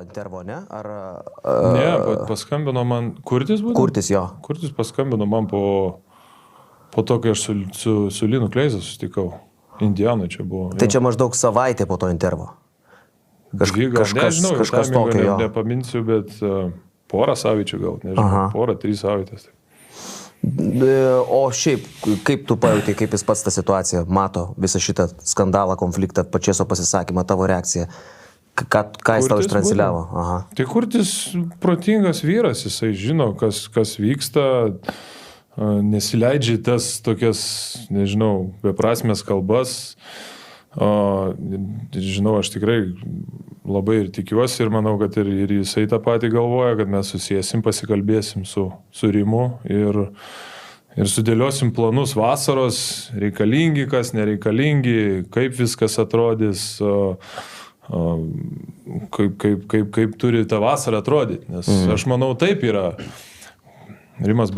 intervo, ne? Ar... Ne, paskambino man... Kurtis būtų? Kurtis, jo. Kurtis paskambino man po to, kai aš su Linu Kleiza susitikau. Indianui čia buvo. Tai čia maždaug savaitė po to intervo. Kažkas tokio, jo. Nepaminsiu, bet porą savaičių gal, nežinau, porą, 3 savaitės. O šiaip, kaip tu pajautai, kaip jis pats tą situaciją mato, visą šitą skandalą, konfliktą, Pačeso pasisakymą, tavo reakciją? Ką jis tau ištransliavo? Tai Kurtis protingas vyras, jisai žino, kas vyksta, nesileidžia tas tokias, nežinau, beprasmės kalbas. Žinau, aš tikrai labai ir tikiuosi ir manau, kad ir jisai tą patį galvoja, kad mes susėsim, pasikalbėsim su Rimu ir sudėliosim planus vasaros, reikalingi, kas nereikalingi, kaip viskas atrodys, kaip turi tą vasarą atrodyti. Nes aš manau, taip yra. Rimas